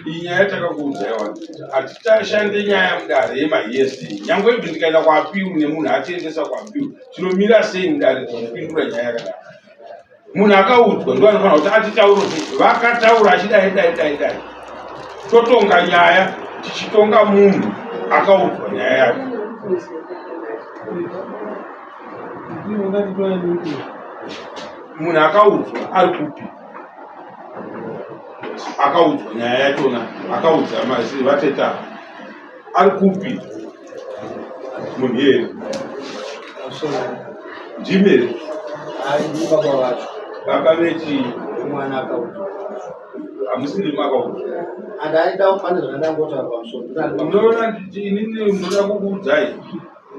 inyaya takakuudzayo hatitashande nyaya mudare yemaesi nyangwe ibvi ndikaenda kwapiu nemunhu atiendesa kwapiu tinomira sei mudare tichipindura nyaya yakadaro munhu akaudzwa ndo anofanira kuti atitauro vakataura achidai totonga nyaya tichitonga munhu akaudzwa nyaya yake munhu akaudzwa ari kupi akaudzwa nyaya yachona akaudza mazii vateta ari kupi munhu yeye ndimere baba veti mwana akaudzwa hamusiri makaudzwa adaida kufanira zvandangotaura pamusoro unoona nditi inini munoda kukuudzai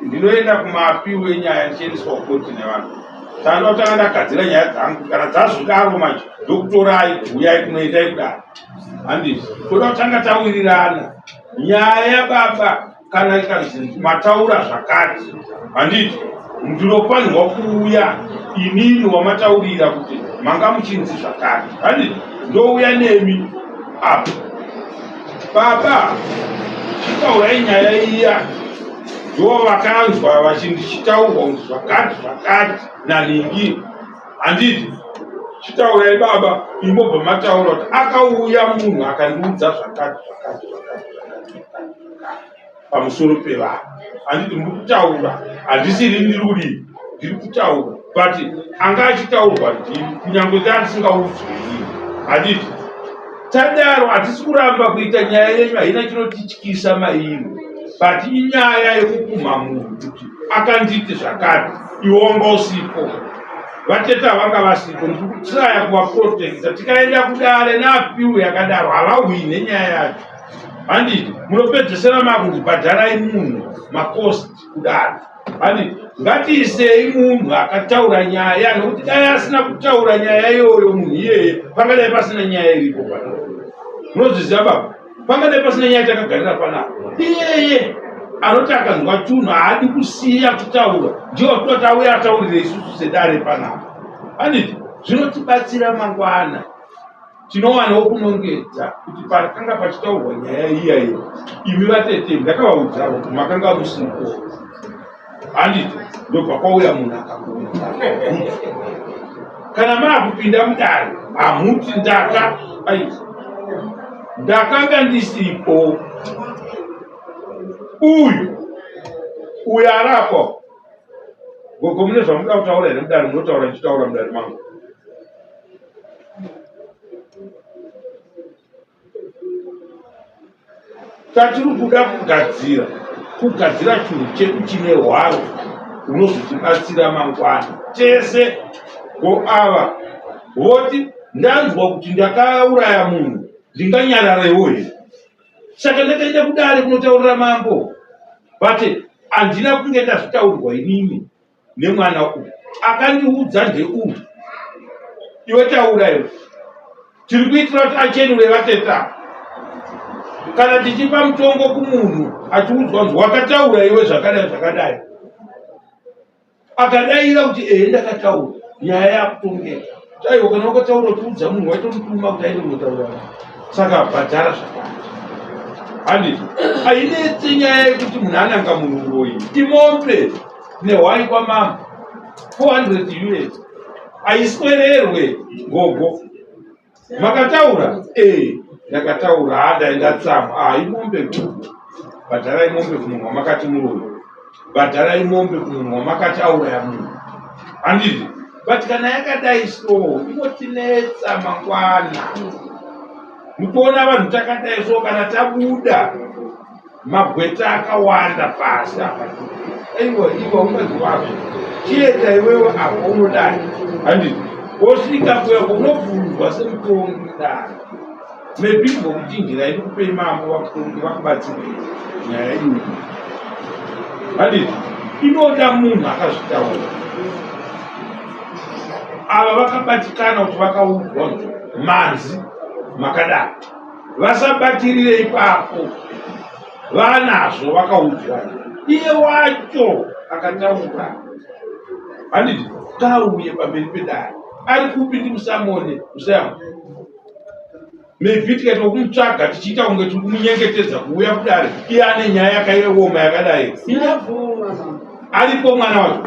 ndinoenda kumapi wenyaya ndichiendeswa kukoti nevanhu tanotanga ndagadzira nyaya dzangu kana dzazvodaro manje ndokutorai uyai kunoendai kudaro handiti toda kutanga tawirirana nyaya baba kana ikanzi mataura zvakati handiti ndinofanirwa kuuya inini wamataurira kuti manga muchinzi zvakati handiti ndouya nemi apa baba chitaurai nyaya iya ndo vakanzwa vachindichitaurwa kuti zvakati naningi handiti chitaurai baba imbobva mataura kuti akauya munhu akandiudza zvakati pamusoro pevanhu handiti ndiri kutaura handisiri ndiruri ndiri kutaura but anga achitaurwa ndini kunyange dzandisingaudzwei handiti tadaro hatisi kuramba kuita nyaya yenyu haina chinotityisa mairi but inyaya yekukuma munhu kuti akanditi zvakati iwe wanga usipo vateta vanga vasipo ndiri kutiraya kuvaprotecta tikaenda kudare napiu yakadaro havahwii nenyaya yacho handiti munopedzesera makundibhadharai munhu makosti kudare handiti ngatiisei munhu akataura nyaya nokuti dai asina kutaura nyaya iyoyo munhu iyeye pangadai pasina nyaya iripo panapa munozviziva baba pangadai pasina nyaya takagarira panapa iyeye anoti akanzwa tunhu haadi kusiya kutaura ndiwo toti auya ataurire isusu sedare panapa handiti zvinotibatsira mangwana tinowanawo kunongedza kuti pakanga pachitaurwa nyaya iyayo imi vatete ndakavaudzawo kuti makanga musipo handiti ndobva kwauya munhu akakuudza kana maakupinda mudare hamuti ndakanga ndisipo uyu arapo gogo mune zvamuda kutaura here mudare munotaura ndichitaura mudare mangu tatiri kuda kugadzira chinhu chedu chine hwaro unozotibatsira mangwana tese go ava voti ndanzwa kuti ndakauraya munhu ndinganyararewo here saka ndakaenda kudare kunotaurira mambo but handina kunge ndazvitaurirwa inini nemwana uyu akandiudza ndeuyu iwe tauraiwo tiri kuitira kuti achenure vateta kana tichipa mutongo kumunhu achiudzwa nzi wakataura iwe zvakadai akadaira kuti ndakataura nyaya yakutongeka taiwo kana wakataura tiudza munhu waitomutuma kuti aende kunotaura saka bhadhara zvakati handiti hainetse nyaya yekuti munhu ananga munhu uroyi imombe nehwai kwamama 400 US haiswererwe gogo makataura ndakataura hadaenda tsama imombe gogo bhadharai mombe kumunhu wamakati muroyi bhadharai mombe kumunhu wamakatauraya munhu handiti but kana yakadai so inotinetsa mangwana mukuona vanhu takadai so kana tabuda magweta akawanda pasi apa iwe umwedzi wako chienda iwewe apo unodai handiti wosvika kweko unobvunzwa semutongi dai maybe ngokuchinjira iri kupei mambo vakutongi vakubatsirei nyaya iyi Handiti inoda munhu akazvitaura. Ava vakabatikana kuti vakaudzwa manzi makadaro vasabatirire ipapo vanazvo vakaudzwa iye wacho akataura. Handiti ngauye pamberi pedare ari kupi ndimusamone musamu mevhiti kaita kumutsvaga tichiita kunge tiri kumunyengetedza kuuya kudare iye ane nyaya yakaioma yakadai aripo mwana wacho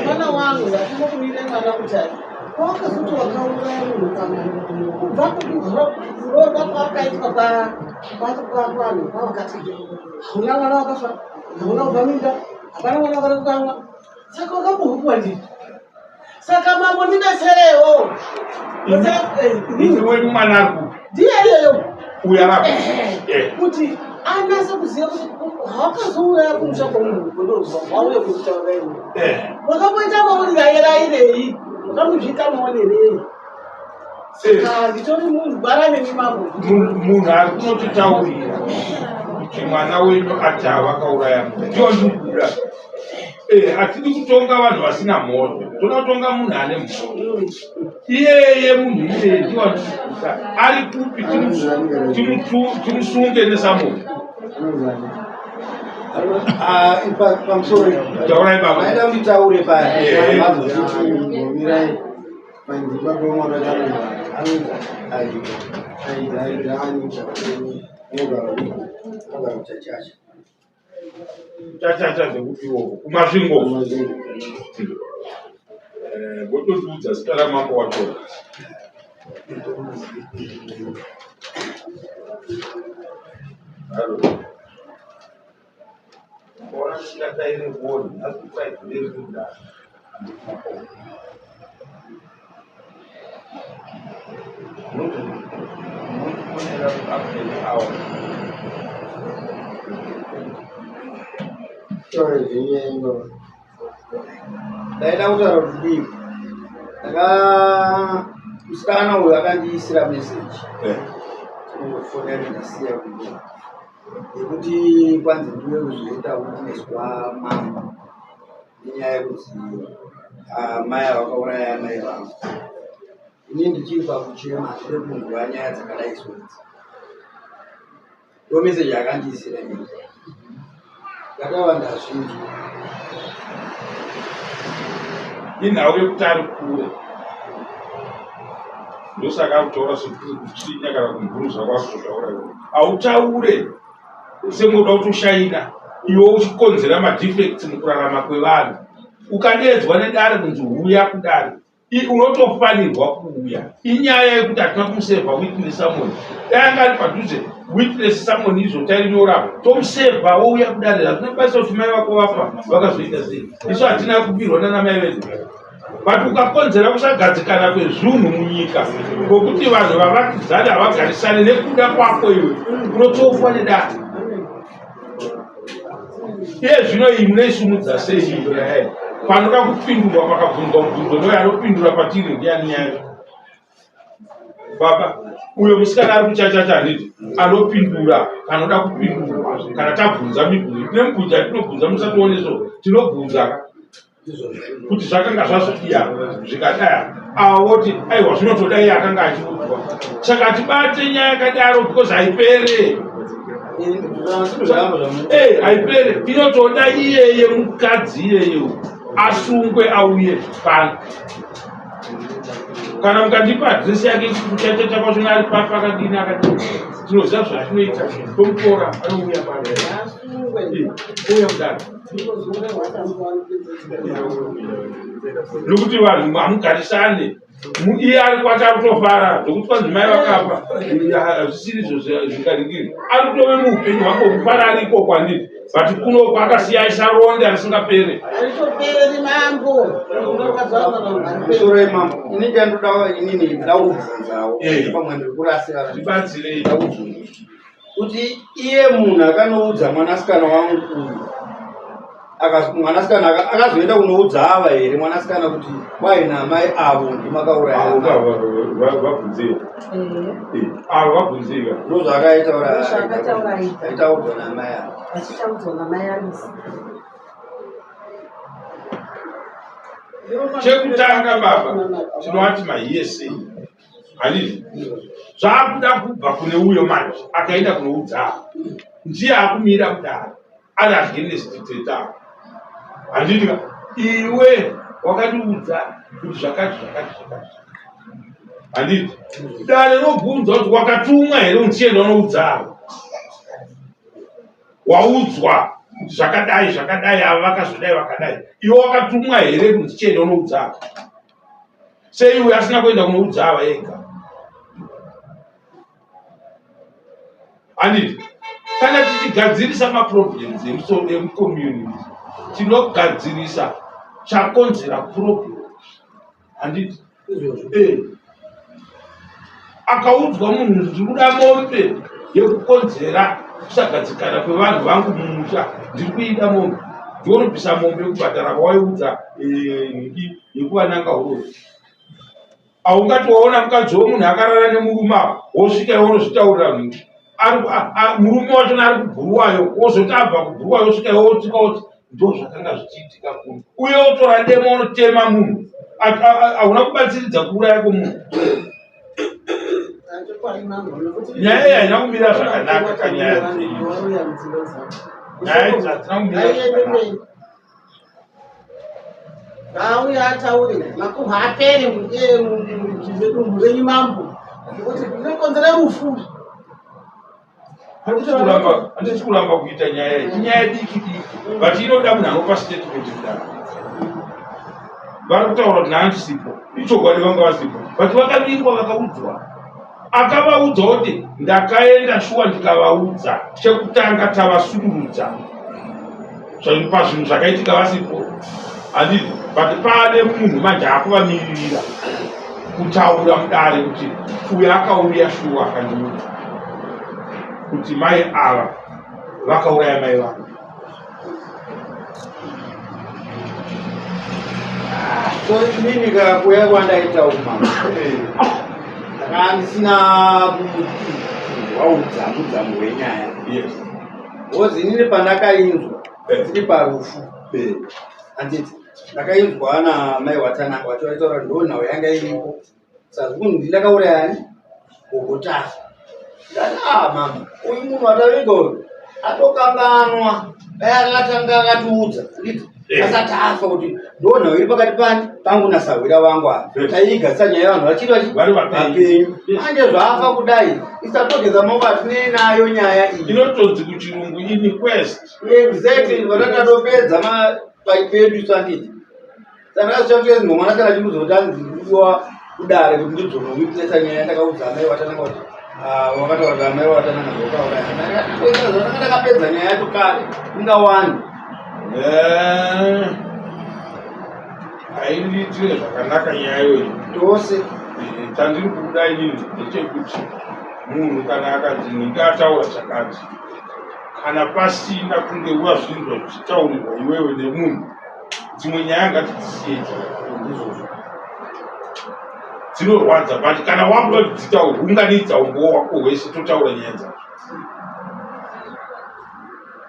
mwana wangu ndatomukurire mwana kuti wakazoti wakauraya munhu kana kubva kuroda kwakaitwa pavanhu pavakati hauna mwana wakafa, hauna kubva mimba, hapana mwana wakatokamwa, saka wakambohupwa ndii. Saka mambo ndidetserewo iwe mwana aku ndiye iyeyo uya vako kuti anase kuziva kuti hawakazouraya kumusha kwomunhu kundozwa wauye kuzitauraiwo wakamboita maurirairairei wakamuzvita maonerei. Saka nditori munhu gwara nemi mambo munhu ari kunotitaurira kuti mwana wenyu ati havakauraya ndiyo ndikuda. Hatidi kutonga vanhu vasina mhosva, toda kutonga munhu ane mhosva. Iyeye munhu iyeye ndiyo andikuda. Ari kupi timusunge nesamoni. Pamusoro taurai baba. Maida kuti taure paya. Chachacha zvekutiwo kumasvingo vototiudza zita ramambo wacho. Ona tikataire boni asikusaidire kuda nokuonera kuapeni awa ndaida kutaura kuti dii musikana uyu akandiisira meseji tinofonera ndasiya kuti yekuti kwanzi ndiwe kuzoita kuneswa mama nenyaya yekuti mai vakauraya mai vangu. Ini ndichiri pakuchema ndiri munhu wanyaya dzakadai izvonzi. Ndo meseji akandiisira ini yakawanda zvinhu inhau yekuti ari kure ndosaka kutaura sekuchinya kana kumburuza kwakutotaura hautaure semuda kuti ushaina iwe uchikonzera madefects mukurarama kwevanhu. Ukadeedzwa nedare kunzi uya kudare unotofanirwa kuuya. Inyaya yekuti hatina kumusevha witness Samuel. Danga ari padhuze witness Samuel izotarinyorapo tomusevha wouya kudare. Hatina basa kuti mai vako vafa vakazoita sei. Isu hatina kubirwa nana mai vedu. But ukakonzera kusagadzikana kwezvinhu munyika ngokuti vanhu vavakidzani havagarisane nekuda kwako iwe unotofa nedare. Iye zvino iyi munoisumudza sei nyika yayo panoda kupindurwa pakabvunzwa mubvunzo noyo anopindura patiri ndiani yayo. Baba uyo musikana ari kuchachacha handiti anopindura panoda kupindurwa. Kana tabvunza mibvunzo tine mibvunzo yatinobvunza musatiwoneso tinobvunza kuti zvakanga zvazodiya zvikadaya awoti aiwa zvinotoda iye akanga achiudzwa. Saka tibate nyaya yakadaro because haipere haipere inotoda iyeye mukadzi iyeyo asungwe auye pano. Kana mukandipa adresi yake kuchachacha kwazvino ari pakadini akadini tinoziva zvatinoita tomutora anouya pano uya kudaro nokuti vanhu hamugarisane. Iye ari kwati ari kutofara zvokuti kwanzi mai vakafa zvisiri izvo zvingaringiri ari kutove muupenyu hwako kufara ariko kwandiri but kunoko akasiyaisa ronda risingapere. musoro wemambo ini chandoda inini ndaubvunzawo pamwe ndiri kurasira ndibatsirei ndaubvunza kuti iye munhu akanoudza mwanasikana wangu uyu mwanasikana akazoenda kunoudza here mwanasikana kuti waina mai avo ndimakauraya vabvunzika ndozvaakaitaudzwa namai avo chekutanga baba tinovati maESA handiti zvakuda kubva kune uyo manje akaenda kunoudza ndiye akumira kudaro ari against dictator handiti iwe wakatiudza kuti zvakati handiti dare robvunza kuti wakatumwa here uchienda unoudza waudzwa kuti zvakadai ava vakazodai vakadai iwe wakatumwa here kuti uchienda unoudza seiwe asina kuenda kunoudza ava ega handiti kana tichigadzirisa maproblems emucommunity tinogadzirisa chakonzera problem handiti akaudzwa munhu ndiri kuda mombe yekukonzera kusagadzikana kwevanhu vangu mumusha ndiri kuida mombe ndionobvisa mombe yekubhadhara kwawaiudza yekuvananga urori haungatiwaona mukadzi womunhu akarara nemurume avo wosvika wonozvitaurira mhingi murume wachona ari kubhuruwayo wozoti abva kubhuruwayo osvika wotika kuti ndo zvakanga zvichiitika kuno uye wotora dema unotema munhu hauna kubatsiridza kuuraya kwomunhu nyaya iyi haina kumira zvakanaka kanyaya nyaya idzi hadzina kumira zvakanaka ngauya ataure makuhu apere mudumbu renyu mambo nekuti zvinokonzera rufu handisi kuramba kuita nyaya iyi inyaya diki but inoda munhu anopa statement kudaro vari kutaura kuti nahandisipo ichokwadi vanga vasipo but vakavingwa vakaudzwa akavaudza kuti ndakaenda shuwa ndikavaudza chekutanga tavasururudza pazvinhu zvakaitika vasipo handiti but pane munhu manje akuvamiririra kutaura mudare kuti uyo akauya shuwa akandiudza kuti mai ava vakauraya mai vangu so inini kakuya kwandaita umama handisina waudzamu wenyaya ozi inini pandakainzwa tiri parufu handiti ndakainzwa na mai watananga vachivaitaura ndonhau yanga iripo sazvunhu ndindakaurayani ukutafa ndati mama uyu munhu ataviga uyu atokanganwa dai akatanga akatiudza nditi asati afa kuti ndonhau iri pakati pangu nasawira vangu ava taiigatisa nyaya vanhu vachiri vapenyu manje zvafa kudai isatogeza maoko atinei nayo nyaya iyi inotonzi kuchirungu inquest exactly vatatadopedza paipedu isanditi sandakazvichakuti ngomwana kana chimuzotanziwa kudare kuti ndizonovipinesa nyaya yandakaudza mai watananga kuti wakataurira mai watananga zokauraya ndakapedza nyaya yacho kare ingawani haindiitire zvakanaka nyaya iyoyi tose chandiri kuda inini ndechekuti munhu kana akanzi ninge ataura chakati kana pasina kunge wazvinzwa zvichitaurirwa iwewe nemunhu dzimwe nyaya ngatidzisiye izvozvo dzinorwadza but kana wabuda kuti dzitaurwa unganidza umbowo wako hwese totaura nyaya dzacho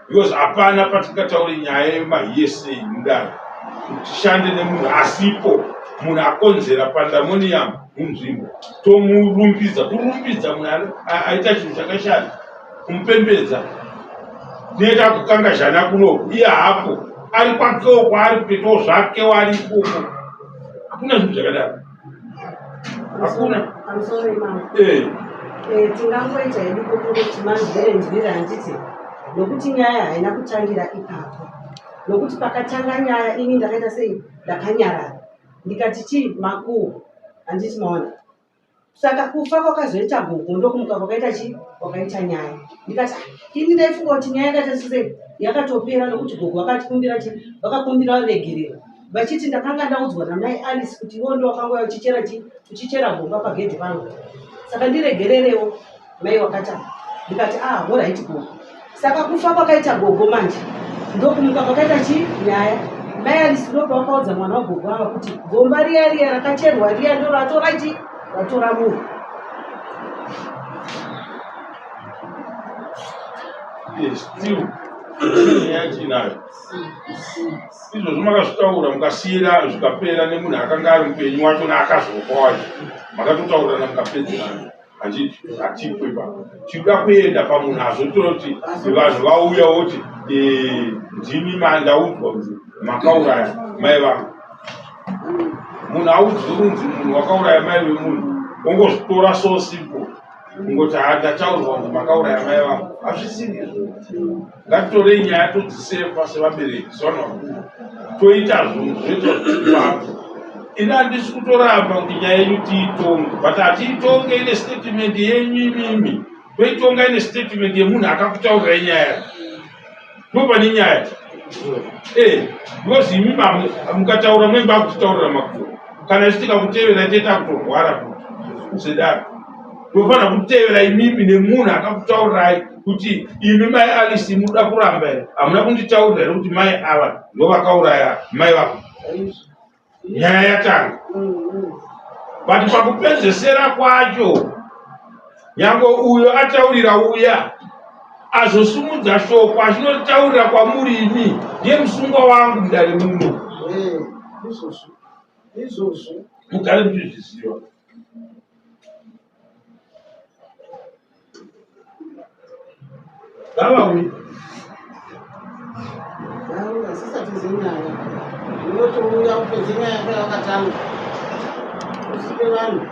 because hapana patingataure nyaya yemaESA mudare tishande nemunhu asipo munhu akonzera pandemonium munzvimbo tomurumbidza kurumbidza munhu aita chinhu chakashata kumupembedza neita kukangazhana kuno iye hapo ari kwakewo kwaari peto zvakewo ari ikoko hakuna zvinhu zvakadaro hakuna tingangoita hedu kuti manzvirenzvira handiti nokuti nyaya haina kutangira ipapo nokuti pakatanga nyaya ini ndakaita sei ndakanyarara ndikati chii makuhu handiti maona saka kufa kwakazoita gogo ndokumuka kwakaita chii kwakaita nyaya ndikati ini ndaifunga kuti nyaya yakaita sei yakatopera nokuti gogo vakatikumbira chii vakakumbira varegerero vachiti ndakanga ndaudzwa namai Alice kuti iwo ndo wakanga uchichera gomba pagedhi pangu saka ndiregererewo mai wakata ndikati alright gogo saka kufa kwakaita gogo manje Ndokumuka kwakaita nyaya. Mai Alice vakaudza mwana wagogo ava kuti gomba riya riya rakacherwa riya ndo ratora munhu. Still yachinayo izvozvo makazvitaura mukasiyira zvikapera nemunhu akanga ari mupenyu wacho naakazofa wacho makatotaurirana mukapedzerana hatipwe pa tinoda kuenda pamunhu azotora kuti vanhu vauya woti ndimi mandaudzwa kuti makauraya mai vangu. Munhu audzwi kunzi munhu wakauraya mai vemunhu ongozvitora so simple ngoti ndataurwa kuti makauraya mai vangu. Hazvisiri izvozvo. Ngatitorei nyaya todzisefa sevabereki toita zvinhu zvoitwa ini handisi kutoramba kuti nyaya yenyu tiitonge but hatiitonge ine statement yenyu imimi toitonga ine statement yemunhu akakutaurirai nyaya ndopane nyaya because imi mukataura mwenga akutitaurira makuru kana ichitika kutevera teta kutorwara sedaro tofanira kutevera imimi nemunhu akakutaurirai kuti imi mai Alice muda kuramba here hamuna kunditaurira here kuti mai ava ndovakauraya mai vako. Nyaya yatanga but pakupedzesera kwacho nyange uyo ataurira uya azosumudza shoko achinotaurira kwamuri imi ndiye musungwa wangu mudare muno Izvozvo mugare muchizviziva. Gavawi asisati zenyaya unotouya kupedze nyaya yakatanga usike vanhu